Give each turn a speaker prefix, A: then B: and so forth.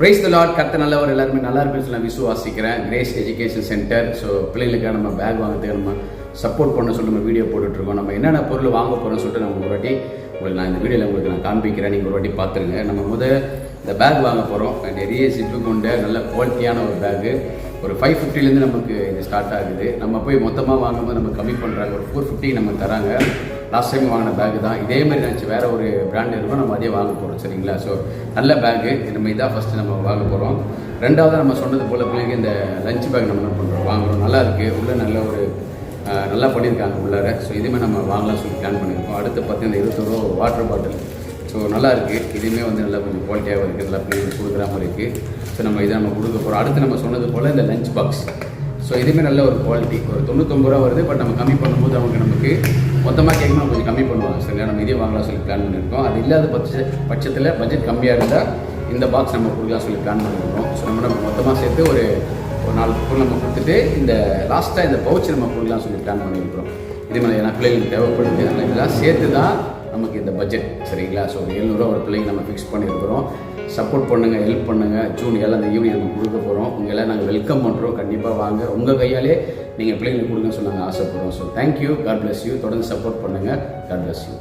A: Praise the Lord. கர்த்தர் நல்லவர். எல்லாருமே நல்லா இருக்குன்னு நான் விசுவாசிக்கிறேன். Grace education centre. ஸோ பிள்ளைகளுக்காக நம்ம பேக் வாங்குறதுக்கு நம்ம சப்போர்ட் பண்ண சொல்லிட்டு நம்ம வீடியோ போட்டுட்ருக்கோம். நம்ம என்னென்ன பொருள் வாங்க போகிறோம்னு சொல்லிட்டு நம்ம ஒரு வாட்டி உங்களுக்கு நான் இந்த வீடியோவில் உங்களுக்கு நான் காண்பிக்கிறேன். நீங்கள் ஒரு வாட்டி பார்த்துருங்க. நம்ம இந்த பேக் வாங்க போகிறோம். நிறைய சிப்பு கொண்ட நல்ல குவாலிட்டியான ஒரு பேக்கு. ஒரு 550 நமக்கு இது ஸ்டார்ட் ஆகுது. நம்ம போய் மொத்தமாக வாங்கும்போது நம்ம கம்மி பண்ணுறாங்க. ஒரு 450 நம்ம தராங்க. லாஸ்ட் டைம் வாங்கின பேக்கு தான். இதே மாதிரி நினச்சி வேறு ஒரு பிராண்ட் இருக்கும், நம்ம அதே வாங்க போகிறோம். சரிங்களா? ஸோ நல்ல பேக்கு. நம்ம இதான் ஃபஸ்ட்டு நம்ம வாங்க போகிறோம். ரெண்டாவது நம்ம சொன்னது போல் பிள்ளைங்க இந்த லஞ்ச் பேக் நம்ம என்ன பண்ணுறோம், வாங்குகிறோம். நல்லா இருக்குது. உள்ளே நல்ல ஒரு நல்லா பண்ணியிருக்காங்க உள்ளார. ஸோ இதுவுமே நம்ம வாங்கலாம் சொல்லி பிளான் பண்ணியிருக்கோம். அடுத்து பார்த்தீங்கன்னா 20 ரூபா வாட்டர் பாட்டில். ஸோ நல்லா இருக்குது. இதுவுமே நல்லா கொஞ்சம் குவாலிட்டியாக இருக்குது. நல்லா பிள்ளைங்களுக்கு கொடுக்குற மாதிரி இருக்குது. ஸோ நம்ம இதை நம்ம கொடுக்க போகிறோம். அடுத்து நம்ம சொன்னது போல் இந்த லஞ்ச் பாக்ஸ். ஸோ இதுவுமே நல்ல ஒரு குவாலிட்டி. ஒரு 99 ரூபா வருது. பட் நம்ம கம்மி பண்ணும்போது நமக்கு மொத்தமாக கேட்கணும், கொஞ்சம் கம்மி பண்ணுவாங்க. சரிங்களா? நம்ம இதே வாங்கலாம் சொல்லி பிளான் பண்ணியிருக்கோம். அது இல்லாத பட்சத்தில் பட்ஜெட் கம்மியாக இருந்தால் இந்த பாக்ஸ் நம்ம கொடுக்கலாம் சொல்லி பிளான் பண்ணியிருக்கோம். ஸோ நம்ம மொத்தமாக சேர்த்து ஒரு 4 பொருள் நம்ம கொடுத்துட்டு இந்த லாஸ்ட்டாக இந்த பவுச் நம்ம கொடுக்கலாம் சொல்லி பிளான் பண்ணியிருக்கிறோம். இதே மாதிரி ஏன்னா பிள்ளைங்களுக்கு தேவைப்படுது. இதெல்லாம் சேர்த்து தான் நமக்கு இந்த பட்ஜெட். சரிங்களா? ஸோ 700 ஒரு பிள்ளைங்க நம்ம ஃபிக்ஸ் பண்ணியிருக்கிறோம். சப்போர்ட் பண்ணுங்கள், ஹெல்ப் பண்ணுங்கள். ஜூன் 7 அந்த ஈவினிங் நம்ம கொடுக்க போகிறோம். உங்களெல்லாம் நாங்கள் வெல்கம் பண்ணுறோம். கண்டிப்பாக வாங்க. உங்கள் கையாலே நீங்கள் பிள்ளைங்களுக்கு கொடுங்கன்னு சொன்னாங்க, ஆசைப்படுறோம். So thank you. God bless you. தொடர்ந்து சப்போர்ட் பண்ணுங்கள். God bless you.